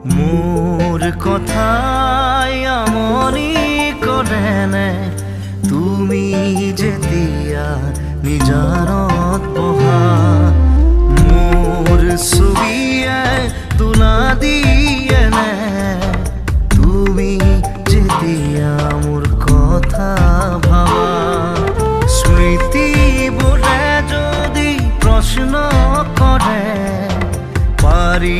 মোৰ কথাই আমনি কৰে নে তুমি যেতিয়া নিজানত বহা মোর ছবিয়ে তোলা দিয়ে নে তুমি যেতিয়া মোর কথা ভাবা স্মৃতি বোলে যদি প্রশ্ন করে পারি